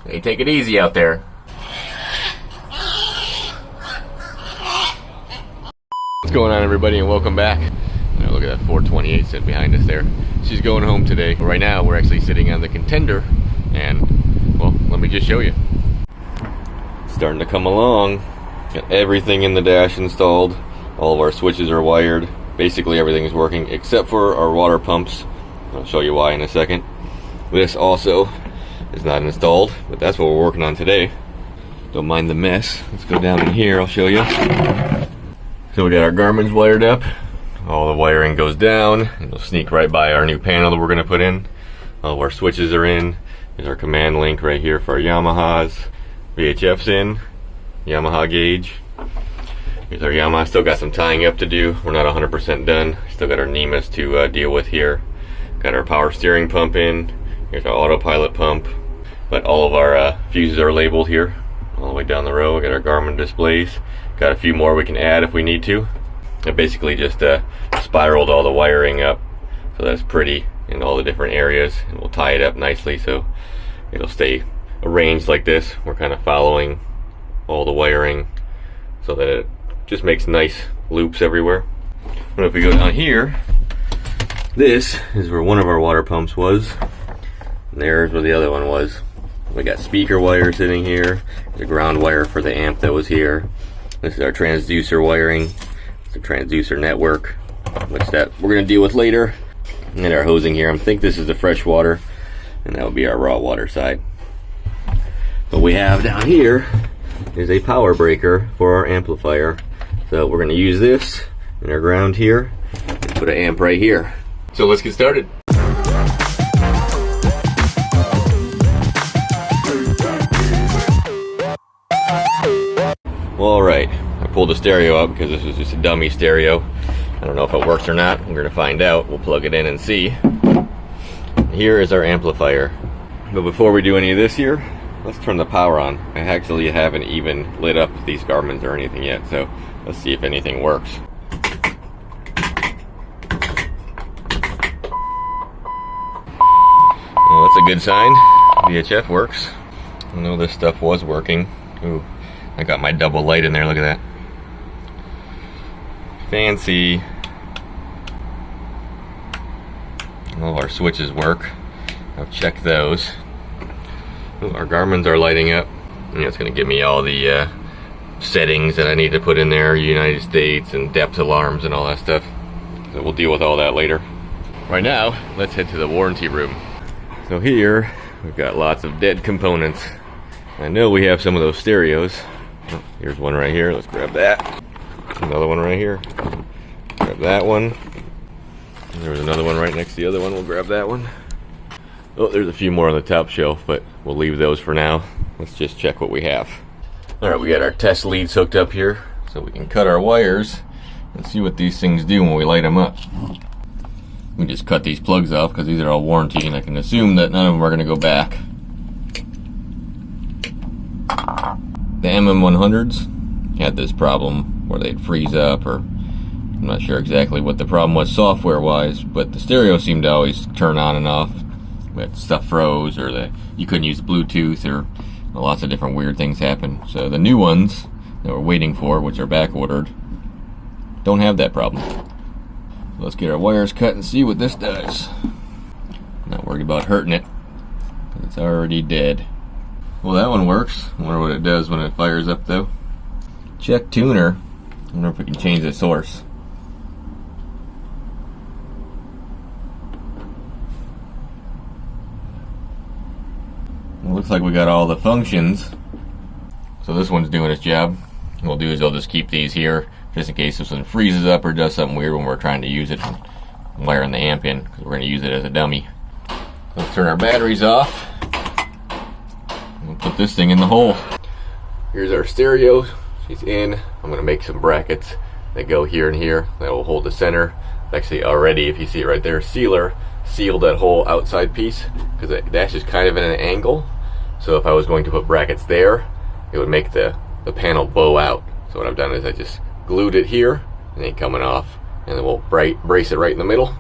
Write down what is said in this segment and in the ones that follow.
Hey, take it easy out there. What's going on, everybody, and welcome back. Now look at that 428 sitting behind us there. She's going home today. Right now we're actually sitting on the Contender, and well, let me just show you. Starting to come along. Got everything in the dash installed. All of our switches are wired. Basically everything is working except for our water pumps. I'll show you why in a second. This also is not installed, but that's what we're working on today. Don't mind the mess. Let's go down in here, I'll show you. So we got our Garmin's wired up. All the wiring goes down, and it'll sneak right by our new panel that we're gonna put in. All of our switches are in. There's our command link right here for our Yamahas. VHF's in, Yamaha gauge. Here's our Yamaha. Still got some tying up to do. We're not 100% done. Still got our NEMAs to deal with here. Got our power steering pump in. Here's our autopilot pump. But all of our fuses are labeled here, all the way down the row. We got our Garmin displays. Got a few more we can add if we need to. I basically just spiraled all the wiring up so that it's pretty in all the different areas, and we'll tie it up nicely so it'll stay arranged like this. We're kind of following all the wiring so that it just makes nice loops everywhere. But if we go down here, this is where one of our water pumps was, and there's where the other one was. We got speaker wire sitting here, the ground wire for the amp that was here. This is our transducer wiring. It's a transducer network, which that we're going to deal with later. And then our hosing here, I think this is the fresh water, and that would be our raw water side. What we have down here is a power breaker for our amplifier. So we're going to use this in our ground here and put an amp right here. So let's get started. Well, alright, I pulled the stereo up because this was just a dummy stereo. I don't know if it works or not. We're going to find out. We'll plug it in and see. Here is our amplifier. But before we do any of this here, let's turn the power on. I actually haven't even lit up these Garmin's or anything yet, so let's see if anything works. Well, that's a good sign. VHF works. I know this stuff was working. Ooh, I got my double light in there, look at that. Fancy. All of our switches work. I've checked those. Ooh, our Garmin's are lighting up. And it's going to give me all the settings that I need to put in there, United States and depth alarms and all that stuff. So we'll deal with all that later. Right now, let's head to the warranty room. So here, we've got lots of dead components. I know we have some of those stereos. Oh, here's one right here, let's grab that. Another one right here. Grab that one. And there was another one right next to the other one, we'll grab that one. Oh, there's a few more on the top shelf, but we'll leave those for now. Let's just check what we have. Alright, we got our test leads hooked up here, so we can cut our wires and see what these things do when we light them up. We just cut these plugs off because these are all warranty, and I can assume that none of them are going to go back. The MM100s had this problem where they'd freeze up, or I'm not sure exactly what the problem was software wise, but the stereo seemed to always turn on and off. But stuff froze, or you couldn't use Bluetooth, or lots of different weird things happened. So the new ones that we're waiting for, which are back ordered, don't have that problem. Let's get our wires cut and see what this does. Not worried about hurting it. It's already dead. Well, that one works. I wonder what it does when it fires up though. Check tuner. I wonder if we can change the source. It looks like we got all the functions. So this one's doing its job. What we'll do is I'll just keep these here just in case this one freezes up or does something weird when we're trying to use it and wiring the amp in, because we're going to use it as a dummy. Let's turn our batteries off. We'll put this thing in the hole. Here's our stereo. She's in. I'm going to make some brackets that go here and here that will hold the center. Actually already, if you see it right there, sealed that whole outside piece because the dash is kind of at an angle. So if I was going to put brackets there, it would make the panel bow out. So what I've done is I just glued it here, and it ain't coming off, and then we'll brace it right in the middle,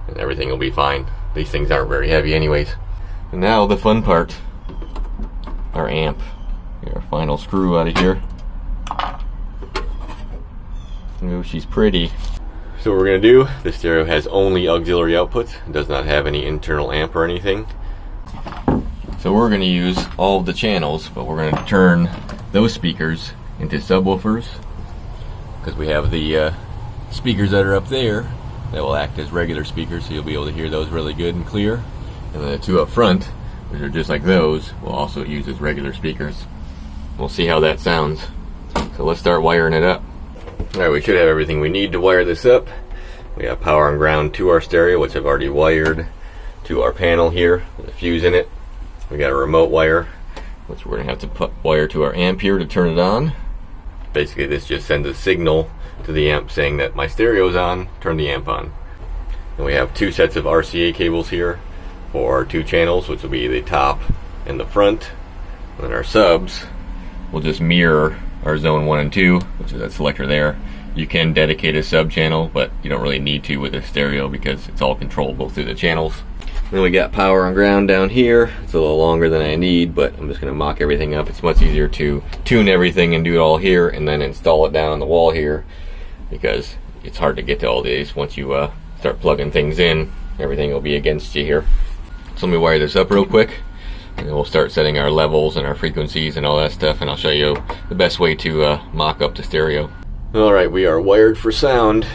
and everything will be fine. These things aren't very heavy anyways. And now the fun part. our amp. Get our final screw out of here. Oh, she's pretty. So what we're gonna do, the stereo has only auxiliary outputs. It does not have any internal amp or anything. So we're gonna use all of the channels, but we're gonna turn those speakers into subwoofers, because we have the speakers that are up there that will act as regular speakers, so you'll be able to hear those really good and clear. And then the two up front, which are just like those, will also use as regular speakers. We'll see how that sounds. So let's start wiring it up. Alright, we should have everything we need to wire this up. We got power and ground to our stereo, which I've already wired to our panel here with a fuse in it. We got a remote wire, which we're going to have to wire to our amp here to turn it on. Basically, this just sends a signal to the amp saying that my stereo's on, turn the amp on. And we have two sets of RCA cables here for our two channels, which will be the top and the front. And then our subs will just mirror our zone 1 and 2, which is that selector there. You can dedicate a sub channel, but you don't really need to with a stereo because it's all controllable through the channels. Then we got power and ground down here. It's a little longer than I need, but I'm just going to mock everything up. It's much easier to tune everything and do it all here and then install it down on the wall here, because it's hard to get to all these. Once you start plugging things in, everything will be against you here. So let me wire this up real quick, and then we'll start setting our levels and our frequencies and all that stuff, and I'll show you the best way to mock up the stereo. Alright, we are wired for sound.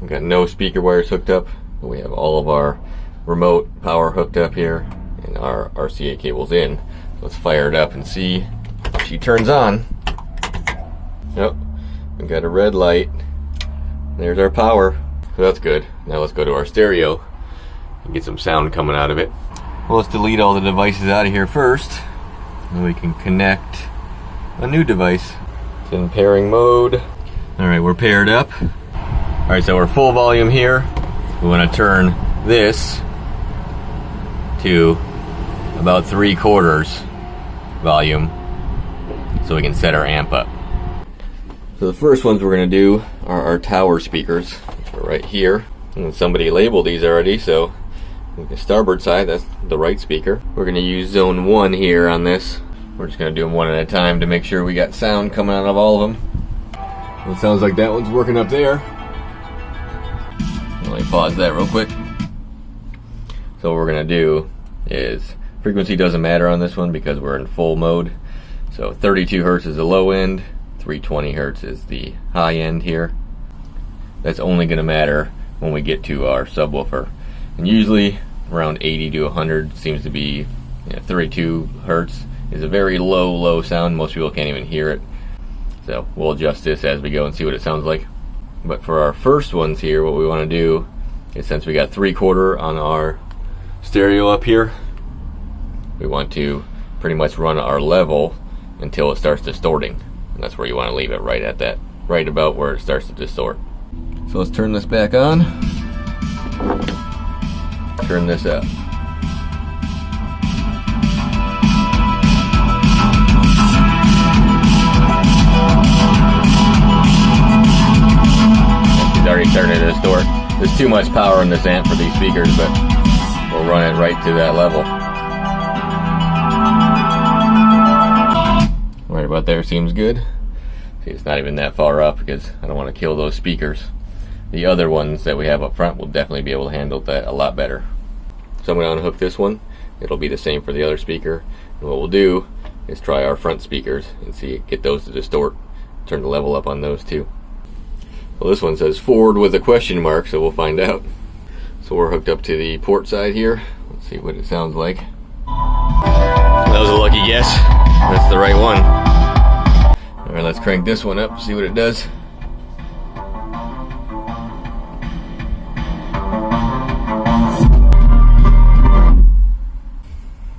We've got no speaker wires hooked up, but we have all of our remote power hooked up here and our RCA cables in. Let's fire it up and see if she turns on. Yep, we've got a red light. There's our power, so that's good. Now let's go to our stereo and get some sound coming out of it. Well, let's delete all the devices out of here first, and we can connect a new device. It's in pairing mode. Alright, we're paired up. Alright, so we're full volume here. We want to turn this to about 3/4 volume so we can set our amp up. So the first ones we're going to do are our tower speakers, which are right here. And somebody labeled these already, so the starboard side, that's the right speaker. We're going to use zone 1 here on this. We're just going to do them one at a time to make sure we got sound coming out of all of them. Well, it sounds like that one's working up there. Let me pause that real quick. So what we're going to do is, frequency doesn't matter on this one because we're in full mode. So 32 Hertz is the low end, 320 Hertz is the high end here. That's only going to matter when we get to our subwoofer. And usually around 80 to 100 seems to be, 32 Hertz is a very low sound. Most people can't even hear it. So we'll adjust this as we go and see what it sounds like. But for our first ones here, what we want to do is, since we got 3/4 on our stereo up here, we want to pretty much run our level until it starts distorting. And that's where you want to leave it, right at that, right about where it starts to distort. So let's turn this back on. Turn this up. It's already starting to distort. There's too much power in this amp for these speakers, but we'll run it right to that level. Right about there seems good. See, it's not even that far up because I don't want to kill those speakers. The other ones that we have up front will definitely be able to handle that a lot better. So I'm going to unhook this one. It'll be the same for the other speaker. And what we'll do is try our front speakers and see, get those to distort. Turn the level up on those too. Well, this one says forward with a question mark, so we'll find out. So we're hooked up to the port side here. Let's see what it sounds like. That was a lucky guess. That's the right one. Alright, let's crank this one up, see what it does.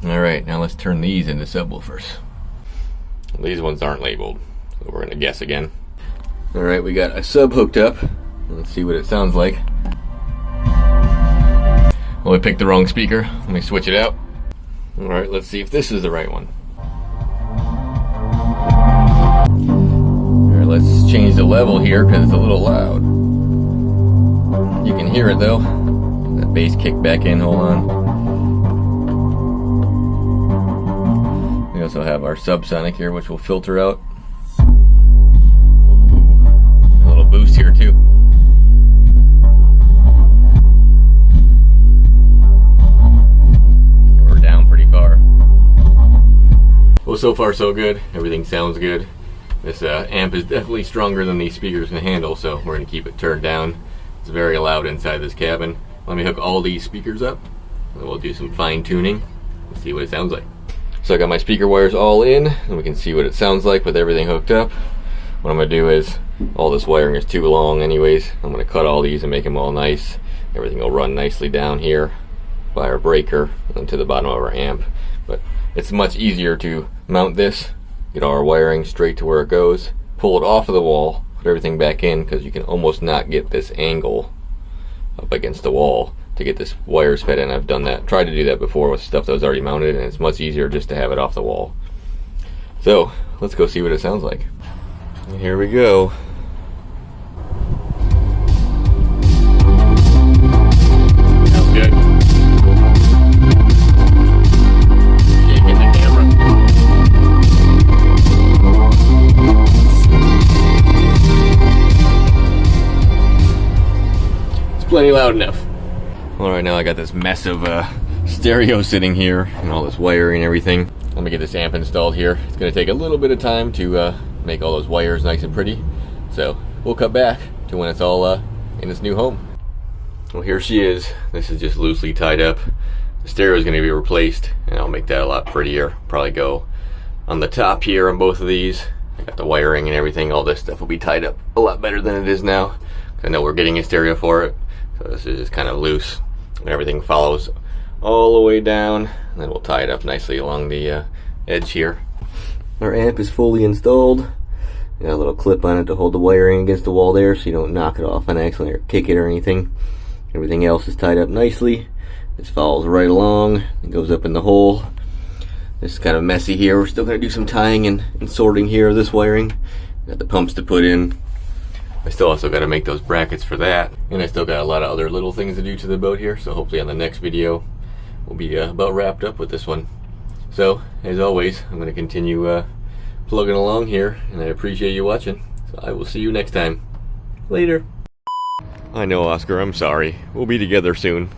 Alright, now let's turn these into subwoofers. These ones aren't labeled, so we're going to guess again. Alright, we got a sub hooked up. Let's see what it sounds like. Well, we picked the wrong speaker. Let me switch it out. Alright, let's see if this is the right one. Alright, let's change the level here because it's a little loud. You can hear it though. That bass kicked back in, hold on. also have our Subsonic here, which will filter out. A little boost here too. We're down pretty far. Well, so far so good. Everything sounds good. This amp is definitely stronger than these speakers can handle, so we're going to keep it turned down. It's very loud inside this cabin. Let me hook all these speakers up, and we'll do some fine tuning and see what it sounds like. So I got my speaker wires all in, and we can see what it sounds like with everything hooked up. What I'm going to do is, all this wiring is too long anyways, I'm going to cut all these and make them all nice. Everything will run nicely down here by our breaker and to the bottom of our amp. But it's much easier to mount this, get all our wiring straight to where it goes, pull it off of the wall, put everything back in, because you can almost not get this angle up against the wall to get this wires fed in. I've done that, tried to do that before with stuff that was already mounted, and it's much easier just to have it off the wall. So let's go see what it sounds like. And here we go. Sounds good. Shaking the camera. It's plenty loud enough. All right, now I got this mess of stereo sitting here and all this wiring and everything. Let me get this amp installed here. It's going to take a little bit of time to make all those wires nice and pretty. So we'll cut back to when it's all in its new home. Well, here she is. This is just loosely tied up. The stereo is going to be replaced, and I'll make that a lot prettier. Probably go on the top here on both of these. I got the wiring and everything. All this stuff will be tied up a lot better than it is now. I know we're getting a stereo for it, so this is just kind of loose. And everything follows all the way down, and then we'll tie it up nicely along the edge here. Our amp is fully installed. Got a little clip on it to hold the wiring against the wall there so you don't knock it off on accident or kick it or anything. Everything else is tied up nicely. This follows right along and goes up in the hole. This is kind of messy here. We're still going to do some tying and sorting here of this wiring. Got the pumps to put in. I still also got to make those brackets for that, and I still got a lot of other little things to do to the boat here, so hopefully on the next video we'll be about wrapped up with this one. So as always, I'm going to continue plugging along here, and I appreciate you watching, so I will see you next time. Later. I know, Oscar, I'm sorry. We'll be together soon.